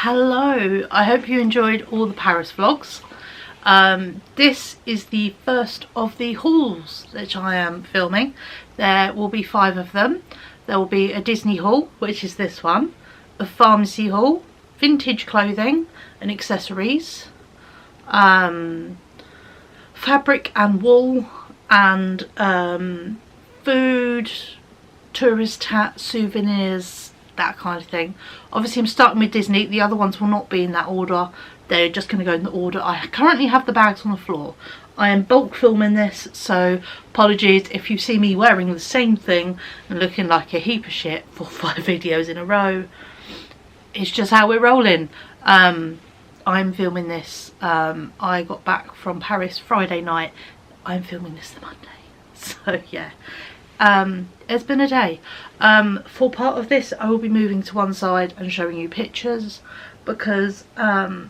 Hello, I hope you enjoyed all the Paris vlogs. This is the first of the hauls that I am filming. There will be 5 of them. There will be a Disney haul, which is this one, a pharmacy haul, vintage clothing and accessories, fabric and wool, and food, tourist hat, souvenirs, that kind of thing. Obviously I'm starting with Disney. The other ones will not be in that order. They're just going to go in the order. I currently have the bags on the floor. I am bulk filming this, so apologies if you see me wearing the same thing and looking like a heap of shit for 5 videos in a row. It's just how we're rolling. I'm filming this. I got back from Paris Friday night. I'm filming this the Monday. So yeah. It's been a day. For part of this I will be moving to one side and showing you pictures, because I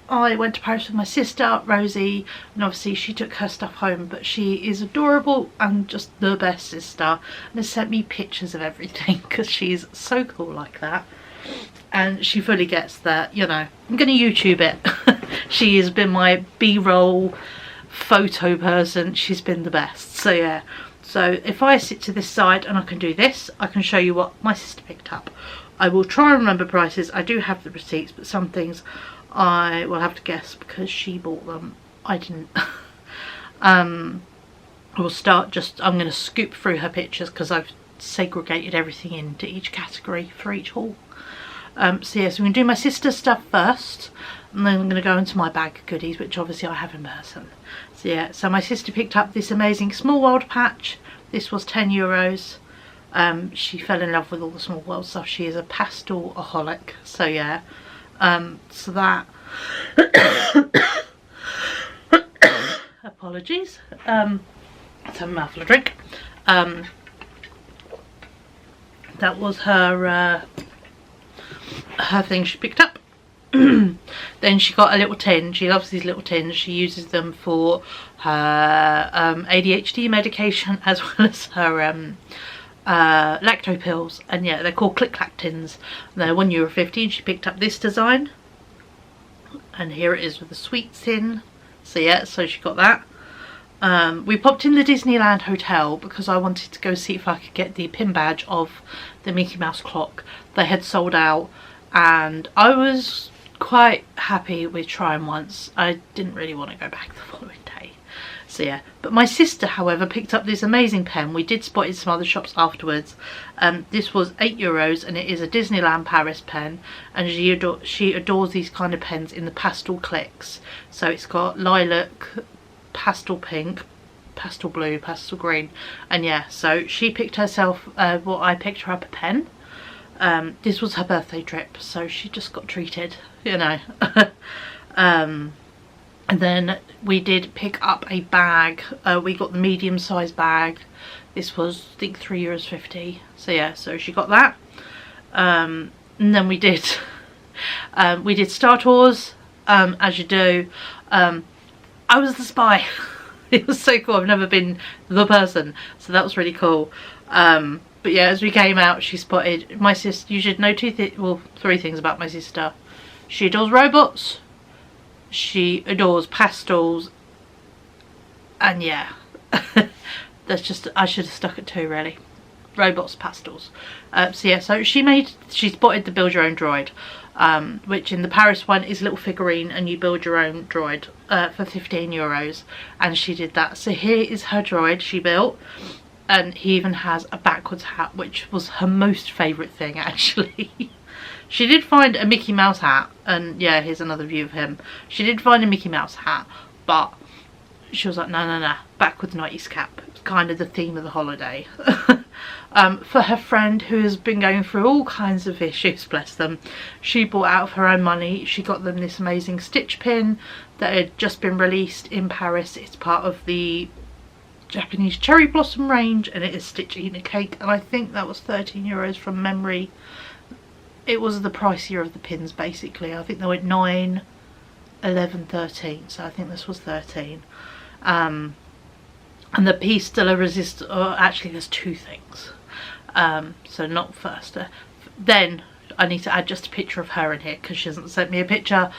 went to Paris with my sister Rosie, and obviously she took her stuff home, but she is adorable and just the best sister and has sent me pictures of everything because she's so cool like that, and she fully gets that, you know, I'm gonna YouTube it. She has been my B-roll photo person. She's been the best. So yeah. So if I sit to this side and I can do this, I can show you what my sister picked up. I will try and remember prices. I do have the receipts, but some things I will have to guess because she bought them. I didn't. I will start just, I'm going to scoop through her pictures because I've segregated everything into each category for each haul. So yeah, so I'm going to do my sister's stuff first, and then I'm going to go into my bag of goodies, which obviously I have in person. So yeah, so my sister picked up this amazing Small World patch. This was €10. She fell in love with all the Small World stuff. She is a pastel-aholic. So yeah, so that apologies. Let's have a mouthful of drink. That was her thing she picked up. Then she got a little tin. She loves these little tins. She uses them for her ADHD medication as well as her lacto pills, and yeah, they're called Click Clack tins. They're €1.50. She picked up this design, and here it is with the sweets in. So yeah, so she got that. We popped in the Disneyland hotel because I wanted to go see if I could get the pin badge of the Mickey Mouse clock. They had sold out, and I was quite happy with trying once. I didn't really want to go back the following day. So yeah, but my sister however picked up this amazing pen. We did spot it in some other shops afterwards. This was €8 and it is a Disneyland Paris pen, and she adores these kind of pens in the pastel clicks. So it's got lilac, pastel pink, pastel blue, pastel green, and yeah, so she picked herself what I picked her up a pen. This was her birthday trip, so she just got treated, you know. And then we did pick up a bag. We got the medium sized bag. This was, I think, €3.50. So yeah, so she got that. And then we did Star Tours, as you do. I was the spy. It was so cool. I've never been the person, so that was really cool. But yeah, as we came out, she spotted my sister. You should know 3 things about my sister. She adores robots, she adores pastels, and yeah, that's just, I should have stuck at 2 really. Robots, pastels. So yeah, so she spotted the build your own droid, which in the Paris one is a little figurine, and you build your own droid for €15, and she did that. So here is her droid she built. And he even has a backwards hat, which was her most favourite thing actually. She did find a Mickey Mouse hat, and yeah, here's another view of him. She did find a Mickey Mouse hat, but she was like, no, backwards 90s cap. It's kind of the theme of the holiday. For her friend who has been going through all kinds of issues, bless them, she bought out of her own money. She got them this amazing stitch pin that had just been released in Paris. It's part of the Japanese cherry blossom range, and it is Stitch Eating a Cake, and I think that was €13 from memory. It was the pricier of the pins basically. I think they went 9, 11, 13, so I think this was 13. And the piece de la resistance, or actually there's 2 things. So not first. Then I need to add just a picture of her in here because she hasn't sent me a picture.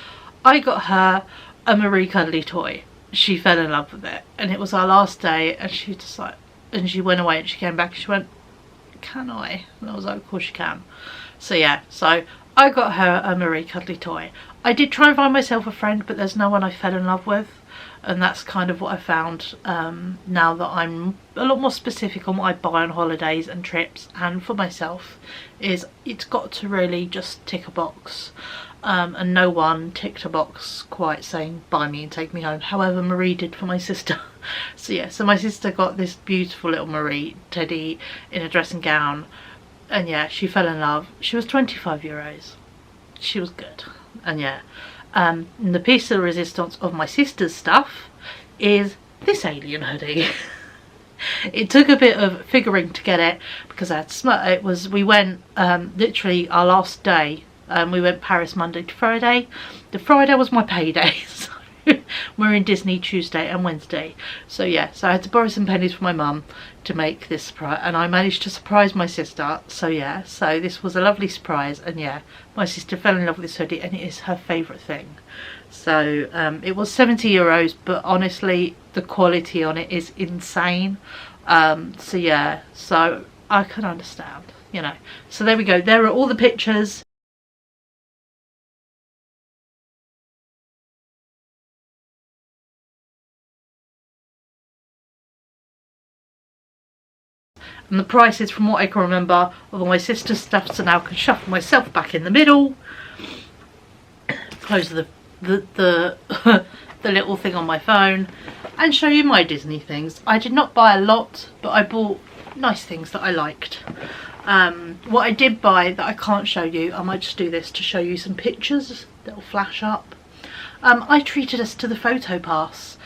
I got her a Marie Cuddly toy. She fell in love with it, and it was our last day, and she just like, and she went away and she came back and she went, can I? And I was like, of course you can. So yeah, so I got her a Marie Cuddly toy. I did try and find myself a friend, but there's no one I fell in love with, and that's kind of what I found now that I'm a lot more specific on what I buy on holidays and trips and for myself, is it's got to really just tick a box. And no one ticked a box quite saying buy me and take me home. However, Marie did for my sister. So yeah, so my sister got this beautiful little Marie teddy in a dressing gown, and yeah, she fell in love. She was €25. She was good. And yeah, and the piece de resistance of my sister's stuff is this alien hoodie. It took a bit of figuring to get it because I had we went literally our last day. We went Paris Monday to Friday. The Friday was my payday, so we're in Disney Tuesday and Wednesday. So yeah, so I had to borrow some pennies from my mum to make this surprise, and I managed to surprise my sister. So yeah, so this was a lovely surprise, and yeah, my sister fell in love with this hoodie and it is her favourite thing. So it was €70, but honestly the quality on it is insane. So yeah, so I can understand, you know. So there we go, there are all the pictures. And the prices, from what I can remember, of all my sister's stuff, so now I can shuffle myself back in the middle, close the the little thing on my phone, and show you my Disney things. I did not buy a lot, but I bought nice things that I liked. What I did buy that I can't show you, I might just do this to show you some pictures that will flash up. I treated us to the photo pass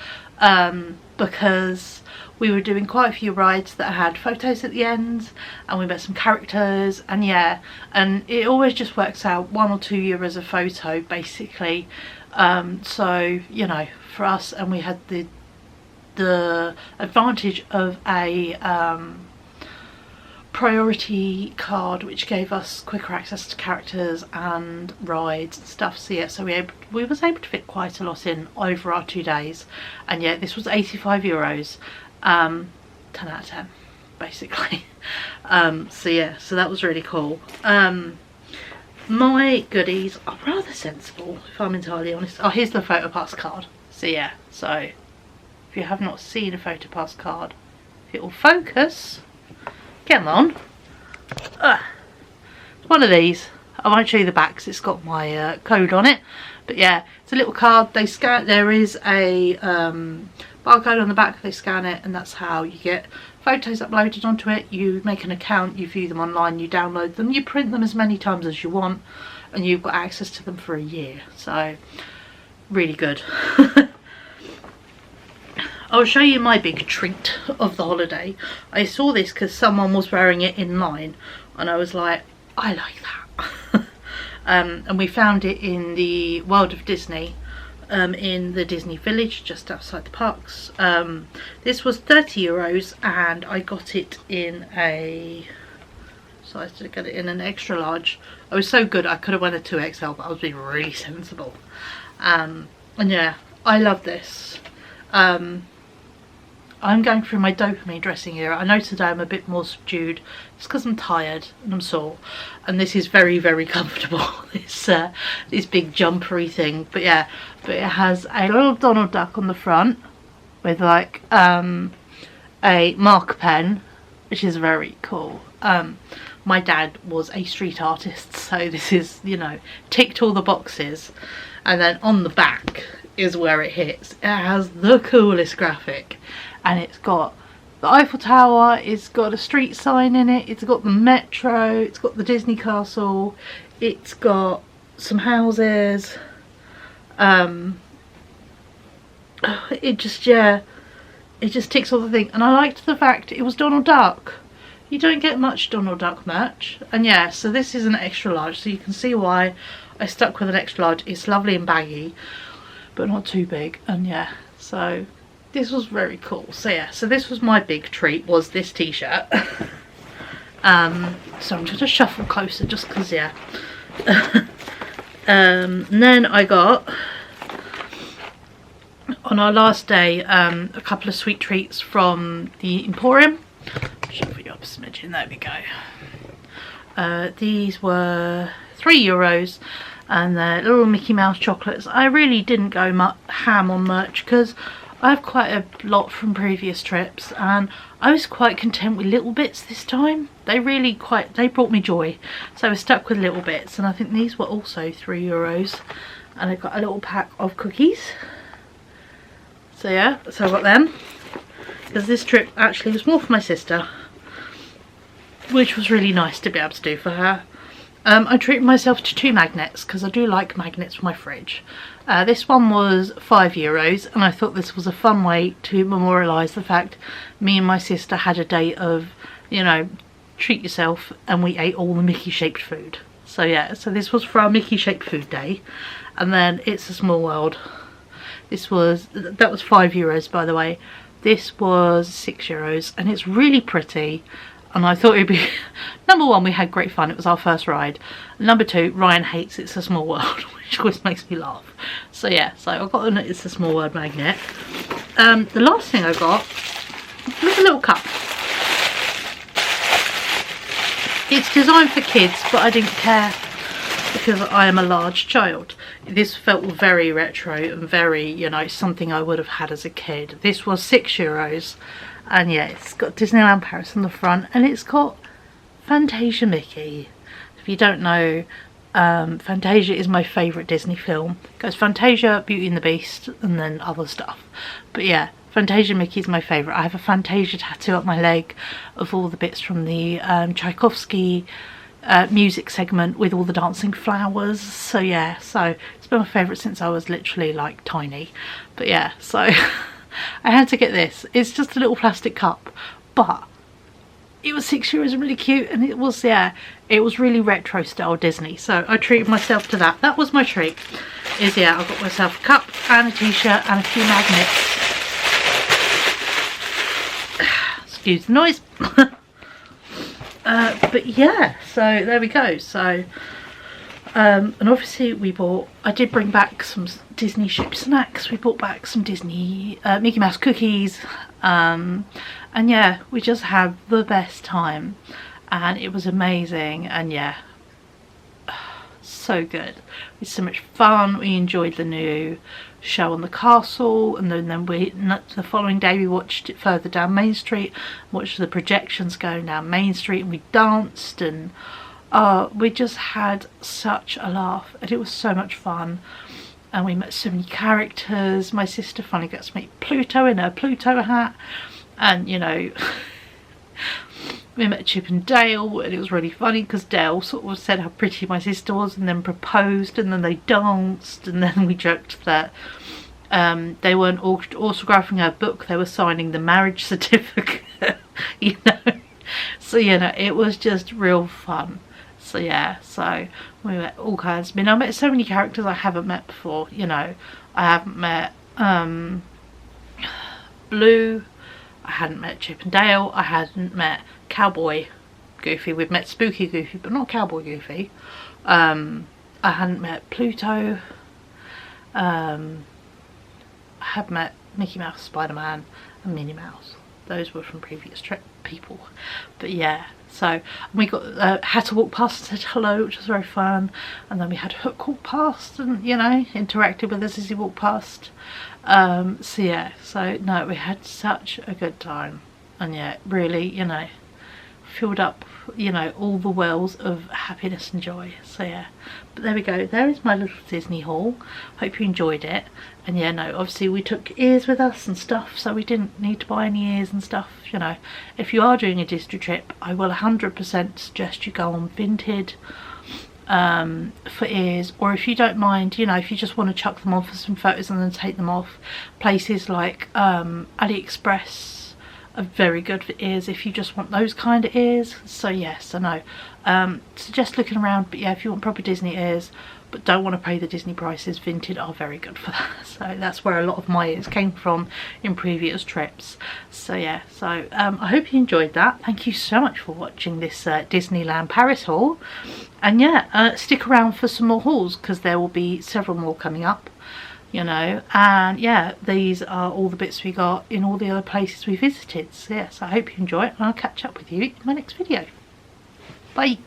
because we were doing quite a few rides that had photos at the end, and we met some characters, and yeah, and it always just works out €1 or €2 a photo basically. So you know, for us, and we had the advantage of a priority card which gave us quicker access to characters and rides and stuff. So yeah, so we was able to fit quite a lot in over our 2 days, and yeah, this was €85. 10 out of 10 basically. So yeah, so that was really cool. My goodies are rather sensible, if I'm entirely honest. Oh, here's the photo pass card. So yeah, so if you have not seen a photo pass card, if it will focus, come on. One of these. I won't show you the back because it's got my code on it, but yeah, it's a little card. They scan, there is a barcode on the back, they scan it, and that's how you get photos uploaded onto it. You make an account, you view them online, you download them, you print them as many times as you want, and you've got access to them for a year. So really good. I'll show you my big treat of the holiday. I saw this because someone was wearing it in line, and I was like, I like that. And we found it in the World of Disney, in the Disney Village just outside the parks. This was €30, and I got it in a, so I had to get it in an extra large. I was so good, I could have went a 2XL, but I was being really sensible. And yeah, I love this. I'm going through my dopamine dressing era. I know today I'm a bit more subdued. It's because I'm tired and I'm sore, and this is very, very comfortable. This big jumpery thing, but yeah, but it has a little Donald Duck on the front with like a marker pen, which is very cool. My dad was a street artist, so this is, you know, ticked all the boxes. And then on the back is where it hits. It has the coolest graphic, and it's got the Eiffel Tower, it's got a street sign in it, it's got the metro, it's got the Disney Castle, it's got some houses. It just, yeah, it just ticks all the things. And I liked the fact it was Donald Duck. You don't get much Donald Duck merch. And yeah, so this is an extra large, so you can see why I stuck with an extra large. It's lovely and baggy, but not too big. And yeah, so this was very cool. So yeah, so this was my big treat, was this t-shirt. So I'm going to shuffle closer just because, yeah, And then I got, on our last day, a couple of sweet treats from the Emporium. Shove you up a smidgen, there we go. These were €3 and they're little Mickey Mouse chocolates. I really didn't go ham on merch because I have quite a lot from previous trips and I was quite content with little bits this time. They brought me joy, so I was stuck with little bits. And I think these were also €3 and I got a little pack of cookies. So yeah, so I got them because this trip actually was more for my sister, which was really nice to be able to do for her. I treated myself to 2 magnets because I do like magnets for my fridge. This one was €5 and I thought this was a fun way to memorialise the fact me and my sister had a day of, you know, treat yourself, and we ate all the Mickey shaped food. So yeah, so this was for our Mickey shaped food day. And then It's a Small World. That was €5 by the way. This was €6 and it's really pretty. And I thought it'd be, number one, we had great fun, it was our first ride. Number two, Ryan hates It's a Small World, which always makes me laugh. So yeah, so I got an It's a Small World magnet. The last thing I got was a little cup. It's designed for kids, but I didn't care because I am a large child. This felt very retro and very, you know, something I would have had as a kid. This was €6. And yeah, it's got Disneyland Paris on the front and it's got Fantasia Mickey. If you don't know, Fantasia is my favourite Disney film. It goes Fantasia, Beauty and the Beast, and then other stuff. But yeah, Fantasia Mickey is my favourite. I have a Fantasia tattoo up my leg of all the bits from the Tchaikovsky music segment with all the dancing flowers. So yeah, so it's been my favourite since I was literally like tiny. But yeah, so I had to get this. It's just a little plastic cup, but it was €6 and really cute, and it was, yeah, it was really retro style Disney, so I treated myself to that. That was my treat. Yeah, I got myself a cup and a t-shirt and a few magnets. Excuse the noise. But yeah, so there we go. So and obviously I did bring back some Disney shaped snacks. We brought back some Disney Mickey Mouse cookies, and yeah, we just had the best time and it was amazing. And yeah, so good. It was so much fun. We enjoyed the new show on the castle, and then the following day we watched it further down Main Street, watched the projections going down Main Street, and we danced, and we just had such a laugh and it was so much fun. And we met so many characters. My sister finally got to meet Pluto in her Pluto hat, and you know, we met Chip and Dale, and it was really funny because Dale sort of said how pretty my sister was and then proposed, and then they danced, and then we joked that they weren't autographing her book, they were signing the marriage certificate. You know, so you know, it was just real fun. So yeah, so we met all kinds. I mean, I met so many characters I haven't met before, you know. I haven't met Blue, I hadn't met Chip and Dale, I hadn't met Cowboy Goofy. We've met Spooky Goofy, but not Cowboy Goofy. I hadn't met Pluto. I had met Mickey Mouse, Spider-Man and Minnie Mouse. Those were from previous trip people. But yeah, so we got had to walk past and said hello, which was very fun. And then we had Hook walk past and, you know, interacted with us as he walked past. So yeah, so no, we had such a good time. And yeah, really, you know, filled up, you know, all the wells of happiness and joy. So yeah, but there we go, there is my little Disney haul. Hope you enjoyed it. And yeah, no, obviously we took ears with us and stuff, so we didn't need to buy any ears and stuff. You know, if you are doing a Disney trip, I will 100% suggest you go on Vinted for ears, or if you don't mind, you know, if you just want to chuck them on for some photos and then take them off, places like AliExpress are very good for ears if you just want those kind of ears. So yes, I know, suggest looking around. But yeah, if you want proper Disney ears, but don't want to pay the Disney prices. Vinted are very good for that. So that's where a lot of my ears came from in previous trips. So yeah, so I hope you enjoyed that. Thank you so much for watching this Disneyland Paris haul. And yeah, stick around for some more hauls, because there will be several more coming up, you know. And yeah, these are all the bits we got in all the other places we visited. So yes, I hope you enjoy it, and I'll catch up with you in my next video. Bye.